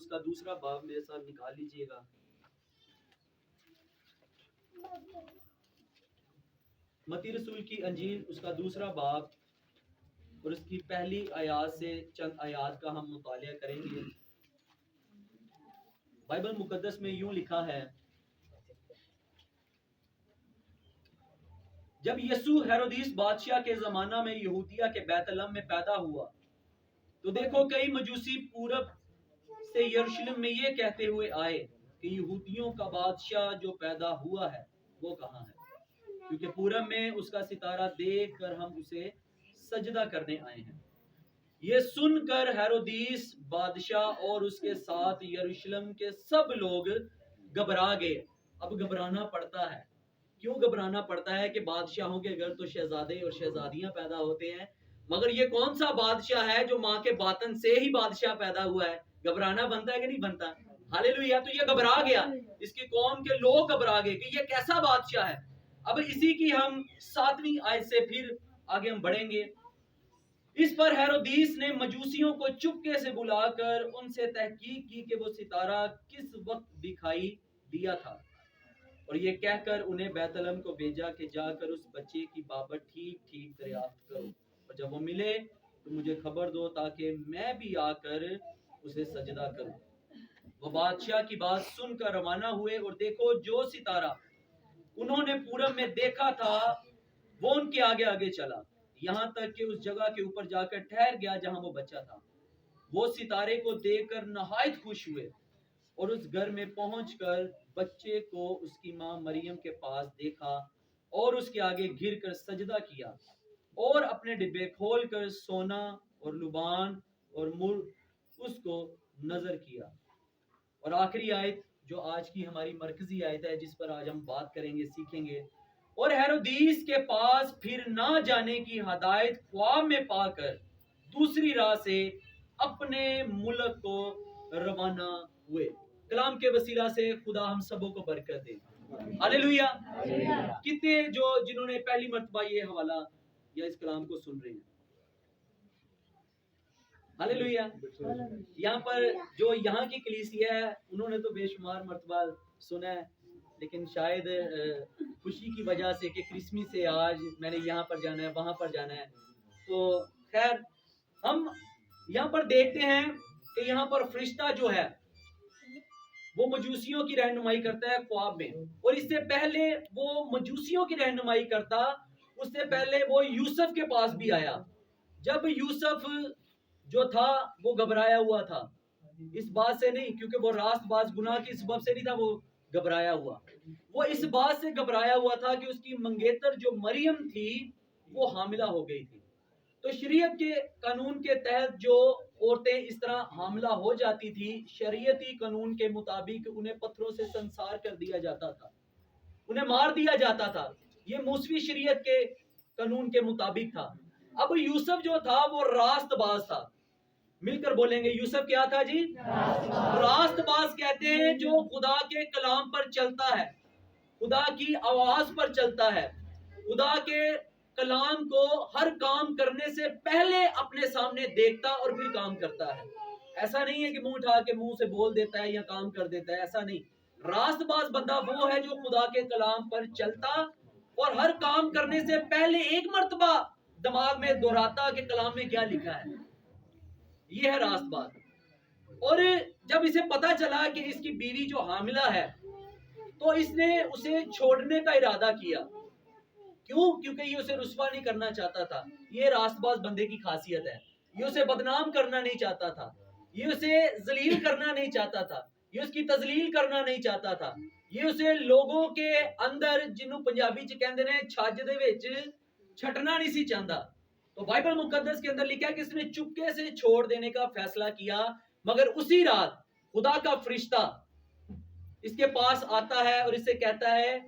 اس کا دوسرا باب میرے ساتھ نکال لیجئے گا۔ متی رسول کی انجیل اس کا دوسرا باب اور اس کی پہلی آیات سے چند آیات کا ہم مطالعہ کریں گے۔ بائبل مقدس میں یوں لکھا ہے، جب یسوع ہیرودیس بادشاہ کے زمانہ میں یہودیہ کے بیت لحم میں پیدا ہوا تو دیکھو کئی مجوسی پورب سے یروشلم میں یہ کہتے ہوئے آئے کہ یہودیوں کا بادشاہ جو پیدا ہوا ہے وہ کہاں ہے، کیونکہ پورب میں اس کا ستارہ دیکھ کر ہم اسے سجدہ کرنے آئے ہیں۔ یہ سن کر ہیرودیس بادشاہ اور اس کے ساتھ یروشلم کے سب لوگ گھبرا گئے۔ اب گھبرانا پڑتا ہے، کیوں گھبرانا پڑتا ہے کہ بادشاہوں کے گھر تو شہزادے اور شہزادیاں پیدا ہوتے ہیں، مگر یہ کون سا بادشاہ ہے جو ماں کے باطن سے ہی بادشاہ پیدا ہوا ہے؟ گھبرانا بنتا ہے کہ نہیں بنتا؟ ہاللیلویہ۔ تو یہ گھبرا گیا، اس کی قوم کے لوگ گھبرا گئے کہ یہ کیسا بادشاہ ہے۔ اب اسی کی ہم 7ویں آیت سے پھر آگے ہم بڑھیں گے۔ اس پر ہیرودیس نے مجوسیوں کو چپکے سے بلا کر ان سے تحقیق کی کہ وہ ستارہ کس وقت دکھائی دیا تھا، اور یہ کہہ کر انہیں بیت لحم کو بھیجا کہ جا کر اس بچے کی بابت ٹھیک ٹھیک دریافت کرو، اور جب وہ ملے تو مجھے خبر دو تاکہ میں بھی آ کر اسے سجدہ کروں۔ وہ بادشاہ کی بات سن کر روانہ ہوئے، اور دیکھو جو ستارہ انہوں نے پورب میں دیکھا تھا وہ ان کے آگے آگے چلا، یہاں تک کہ اس جگہ کے اوپر جا کر ٹھہر گیا جہاں وہ بچہ تھا۔ وہ ستارے کو دیکھ کر نہایت خوش ہوئے، اور اس گھر میں پہنچ کر بچے کو اس کی ماں مریم کے پاس دیکھا اور اس کے آگے گر کر سجدہ کیا، اور اپنے ڈبے کھول کر سونا اور لبان اور مر اس کو نظر کیا۔ اور آخری آیت جو آج کی ہماری مرکزی آیت ہے، جس پر آج ہم بات کریں گے، سیکھیں گے، اور ہیرودیس کے پاس پھر نہ جانے کی ہدایت خواب میں پا کر دوسری راہ سے اپنے ملک کو روانہ ہوئے۔ کلام کے وسیلہ سے خدا ہم سبوں کو برکت دے۔ ہاللیلویہ۔ کتنے جنہوں نے پہلی مرتبہ یہ حوالہ یا اس کلام کو سن رہے ہیں؟ ہاللیلویہ۔ یہاں پر جو یہاں کی کلیسیا ہے انہوں نے تو بے شمار مرتبہ سنا ہے، لیکن شاید خوشی کی وجہ سے کہ کرسمس سے آج میں نے یہاں پر جانا ہے وہاں پر جانا ہے، تو خیر ہم یہاں پر دیکھتے ہیں کہ یہاں پر فرشتہ جو ہے وہ مجوسیوں کی رہنمائی کرتا ہے خواب میں، اور اس سے پہلے وہ مجوسیوں کی رہنمائی کرتا، اس سے پہلے وہ یوسف کے پاس بھی آیا۔ جب یوسف جو تھا وہ گھبرایا ہوا تھا، اس بات سے نہیں کیونکہ وہ راست باز گناہ کی سبب سے نہیں تھا وہ گھبرایا ہوا، وہ اس بات سے گھبرایا ہوا تھا کہ اس کی منگیتر جو مریم تھی وہ حاملہ ہو گئی تھی۔ تو شریعت کے قانون کے تحت جو عورتیں اس طرح حاملہ ہو جاتی تھی، شریعتی قانون کے مطابق انہیں پتھروں سے سنسار کر دیا جاتا تھا، انہیں مار دیا جاتا تھا، یہ موسوی شریعت کے قانون کے مطابق تھا۔ اب یوسف جو تھا وہ راست باز تھا، مل کر بولیں گے یوسف کیا تھا جی؟ راست باز کہتے ہیں جو خدا کے کلام پر چلتا ہے، خدا کی آواز پر چلتا ہے، خدا کے کلام کو ہر کام کرنے سے پہلے اپنے سامنے دیکھتا اور پھر کام کرتا ہے۔ ایسا نہیں ہے کہ منہ اٹھا کے منہ سے بول دیتا ہے یا کام کر دیتا ہے، ایسا نہیں۔ راست باز بندہ وہ ہے جو خدا کے کلام پر چلتا اور ہر کام کرنے سے پہلے ایک مرتبہ دماغ میں دہراتا کہ کلام میں کیا لکھا ہے، یہ ہے راست باز۔ اور جب اسے پتا چلا کہ اس کی بیوی جو حاملہ ہے تو اس نے اسے چھوڑنے کا ارادہ کیا، کیوں؟ کیونکہ یہ اسے رسوا نہیں کرنا چاہتا تھا۔ یہ راست باز بندے کی خاصیت ہے، یہ اسے بدنام کرنا نہیں چاہتا تھا، یہ اسے ذلیل کرنا نہیں چاہتا تھا، یہ اس کی تذلیل کرنا نہیں چاہتا تھا، یہ اسے لوگوں کے اندر جنہوں پنجابی چ کہندے نے چھج دے وچ چھٹنا نہیں سی چاہتا۔ تو بائبل مقدس کے اندر لکھا ہے کہ اس نے چپکے سے چھوڑ دینے کا فیصلہ کیا، مگر اسی رات خدا کا فرشتہ اس کے پاس آتا ہے اور اس سے کہتا ہے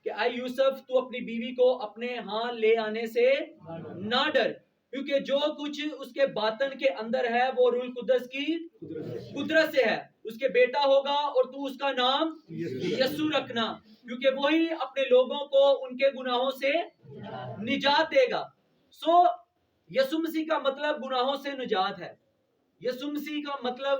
کہ اے یوسف تو اپنی بیوی کو اپنے ہاں لے آنے سے نہ ڈر، کیونکہ جو کچھ اس کے باطن کے اندر ہے وہ روح القدس کی قدرت سے ہے، اس کے بیٹا ہوگا اور تو اس کا نام یسوع رکھنا، کیونکہ وہی اپنے لوگوں کو ان کے گناہوں سے نجات دے گا۔ سو یسوع مسیح کا مطلب گناہوں سے نجات ہے، یسوع مسیح کا مطلب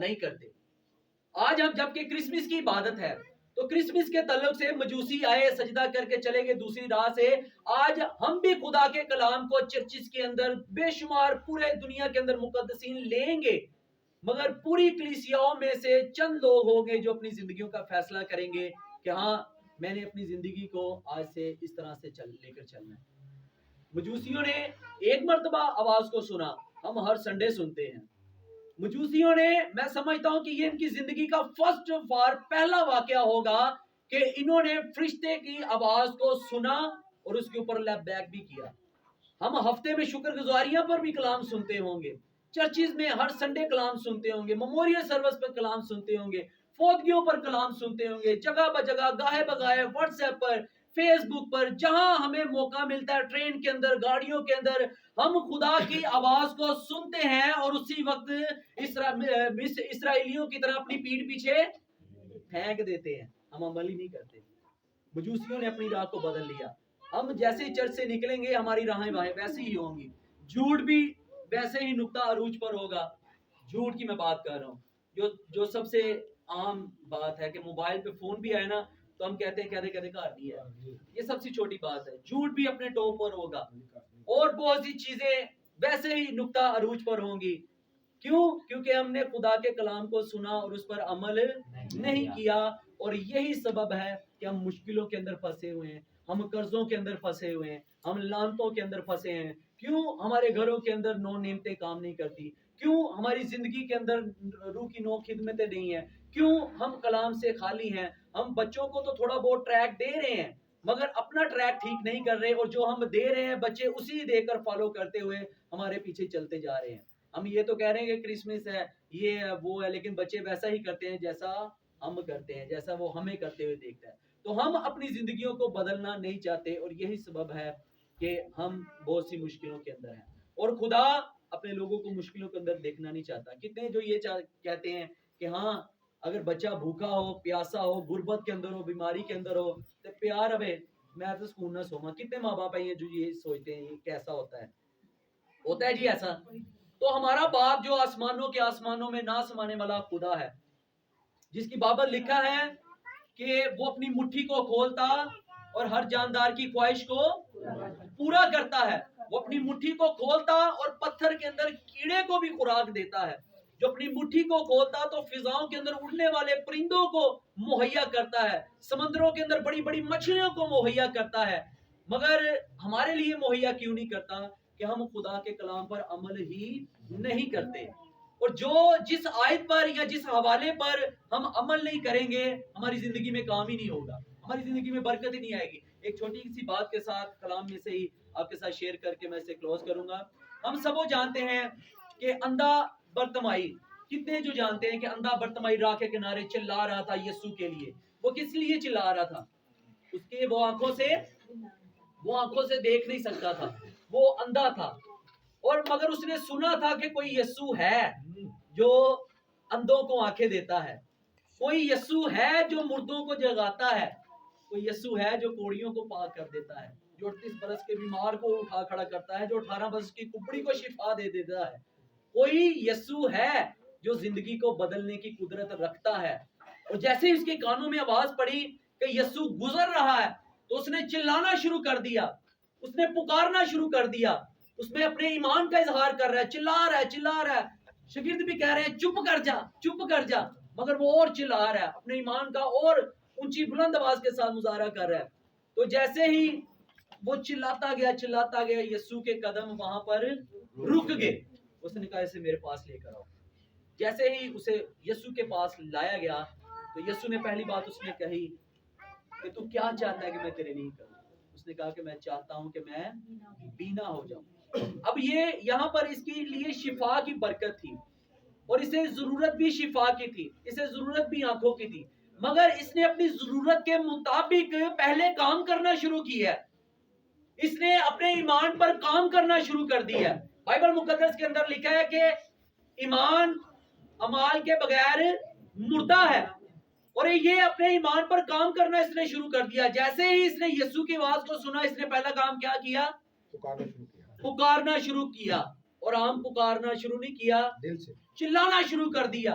نہیں کرتے. آج ہم جبکہ کرسمس کی عبادت ہے تو کرسمس کے تعلق سے مجوسی آئے سجدہ کر کے چلے گئے دوسری راہ سے. آج ہم بھی خدا کے کلام کو چرچز کے اندر بے شمار پورے دنیا کے اندر مقدسین لیں گے, مگر پوری کلیسیاؤں میں سے چند لوگ ہوں گے جو اپنی زندگیوں کا فیصلہ کریں گے کہ ہاں میں نے اپنی زندگی کو آج سے اس طرح سے لے کر چلنا ہے. مجوسیوں نے ایک مرتبہ آواز کو سنا, ہم ہر سنڈے سنتے ہیں. مجوسیوں نے, میں سمجھتا ہوں کہ یہ ان کی زندگی کا فرسٹ پہلا واقعہ ہوگا کہ انہوں نے فرشتے کی آواز کو سنا اور اس کے اوپر لیپ بیک بھی کیا. ہم ہفتے میں شکر گزاریاں پر بھی کلام سنتے ہوں گے, چرچز میں ہر سنڈے کلام سنتے ہوں گے, میموریل سروس پر کلام سنتے ہوں گے, فوتگیوں پر کلام سنتے ہوں گے, جگہ بجگہ گاہے بگاہے واٹس ایپ پر, فیس بک پر, جہاں ہمیں موقع ملتا ہے, ٹرین کے اندر, گاڑیوں کے اندر, ہم خدا کی آواز کو سنتے ہیں اور اسی وقت اسرائیلیوں کی طرح اپنی پیٹھ پیچھے پھینک دیتے ہیں. ہم عمل ہی نہیں کرتے. مجوسیوں نے اپنی راہ کو بدل لیا. ہم جیسے ہی چرچ سے نکلیں گے ہماری راہیں واہیں ویسے ہی ہوں گی. جھوٹ بھی ویسے ہی نقطہ عروج پر ہوگا. جھوٹ کی میں بات کر رہا ہوں, جو سب سے عام بات ہے کہ موبائل پہ فون بھی آئے نا تو ہم کہتے ہیں کہتے گھر نہیں ہے. یہ سب سے چھوٹی بات ہے. جھوٹ بھی اپنے ٹاپ پر ہوگا اور بہت سی چیزیں ویسے ہی نقطہ عروج پر ہوں گی. کیوں؟ کیونکہ ہم نے خدا کے کلام کو سنا اور اس پر عمل نہیں کیا, اور یہی سبب ہے کہ ہم مشکلوں کے اندر پھنسے ہوئے ہیں, ہم قرضوں کے اندر پھنسے ہوئے ہیں, ہم لعنتوں کے اندر پھنسے ہیں. کیوں ہمارے گھروں کے اندر نو نعمتیں کام نہیں کرتی؟ کیوں ہماری زندگی کے اندر روح کی نو خدمتیں نہیں ہیں؟ کیوں ہم کلام سے خالی ہیں؟ ہم بچوں کو تو تھوڑا بہت ٹریک دے رہے ہیں مگر اپنا ٹریک ٹھیک نہیں کر رہے, اور جو ہم دے رہے ہیں بچے اسی دے کر فالو کرتے ہوئے ہمارے پیچھے چلتے جا رہے ہیں. ہم یہ تو کہہ رہے ہیں کہ کرسمس ہے, یہ ہے, وہ ہے, لیکن بچے ویسا ہی کرتے ہیں جیسا ہم کرتے ہیں, جیسا وہ ہمیں کرتے ہوئے دیکھتا ہے. تو ہم اپنی زندگیوں کو بدلنا نہیں چاہتے, اور یہی سبب ہے کہ ہم بہت سی مشکلوں کے اندر ہیں, اور خدا اپنے لوگوں کو مشکلوں کے اندر دیکھنا نہیں چاہتا. کتنے جو یہ کہتے ہیں کہ ہاں اگر بچہ بھوکا ہو, پیاسا ہو, غربت کے اندر ہو, بیماری کے اندر ہو تو پیار ابے میں تو سکون نہ سوما. کتنے ماں باپ ہیں جو یہ سوچتے ہیں یہ کیسا ہوتا ہے جی ایسا. تو ہمارا باپ جو آسمانوں کے آسمانوں میں نہ سمانے والا خدا ہے, جس کی بابت لکھا ہے کہ وہ اپنی مٹھی کو کھولتا اور ہر جاندار کی خواہش کو پورا کرتا ہے. وہ اپنی مٹھی کو کھولتا اور پتھر کے اندر کیڑے کو بھی خوراک دیتا ہے. جو اپنی مٹھی کو کھولتا تو فضاؤں کے اندر اڑنے والے پرندوں کو مہیا کرتا ہے, سمندروں کے اندر بڑی بڑی مچھلیوں کو مہیا کرتا ہے. مگر ہمارے لیے مہیا کیوں نہیں کرتا؟ کہ ہم خدا کے کلام پر عمل ہی نہیں کرتے. اور جس آیت پر یا جس حوالے پر ہم عمل نہیں کریں گے ہماری زندگی میں کام ہی نہیں ہوگا, ہماری زندگی میں برکت ہی نہیں آئے گی. ایک چھوٹی سی بات کے ساتھ کلام میں سے ہی آپ کے ساتھ شیئر کر کے میں اسے کلوز کروں گا. ہم سب وہ جانتے ہیں کہ اندھا برتمائی, کتنے جو جانتے ہیں کہ اندھا برتمائی راہ کے کنارے چلا رہا تھا یسوع کے لیے. وہ کس لیے چلا رہا تھا؟ اس کے وہ آنکھوں سے دیکھ نہیں سکتا تھا, وہ اندھا تھا, اور مگر اس نے سنا تھا کہ کوئی یسوع ہے جو اندھوں کو آنکھیں دیتا ہے, کوئی یسوع ہے جو مردوں کو جگاتا ہے, کوئی یسوع ہے جو کوڑیوں کو پاک کر دیتا ہے, جو 38 برس کے بیمار کو اٹھا کھڑا کرتا ہے, جو 18 برس کی کپڑی کو شفا دے دیتا ہے. کوئی یسوع ہے جو زندگی کو بدلنے کی قدرت رکھتا ہے. اور جیسے ہی اس کے کانوں میں آواز پڑی کہ یسوع گزر رہا ہے تو اس نے چلانا شروع کر دیا, اس نے پکارنا شروع کر دیا, اس میں اپنے ایمان کا اظہار کر رہا ہے, چلا رہا ہے. شاگرد بھی کہہ رہے ہیں چپ کر جا, مگر وہ اور چلا رہا ہے, اپنے ایمان کا اور اونچی بلند آواز کے ساتھ مظاہرہ کر رہا ہے. تو جیسے ہی وہ چلاتا گیا یسوع کے قدم وہاں پر رک گئے. اس نے کہا اسے میرے پاس لے کر آؤ. جیسے ہی اسے یسوع کے پاس لایا گیا تو یسوع نے پہلی بات اس نے کہی کہ تو کیا چاہتا ہے کہ میں تیرے لیے کروں؟ اس نے کہا کہ میں چاہتا ہوں کہ میں بینا ہو جاؤں. اب یہ یہاں پر اس کے لیے شفا کی برکت تھی, اور اسے ضرورت بھی شفا کی تھی, اسے ضرورت بھی آنکھوں کی تھی, مگر اس نے اپنی ضرورت کے مطابق پہلے کام کرنا شروع کیا ہے. اس نے اپنے ایمان پر کام کرنا شروع کر دیا ہے. بائبل مقدس کے اندر لکھا ہے کہ ایمان اعمال کے بغیر مردہ ہے, اور یہ اپنے ایمان پر کام کرنا اس نے شروع کر دیا. جیسے ہی اس نے یسوع کی آواز کو سنا, اس نے پہلا کام کیا کیا؟ پکارنا شروع کیا. اور عام پکارنا شروع نہیں کیا, دل سے چلانا شروع کر دیا.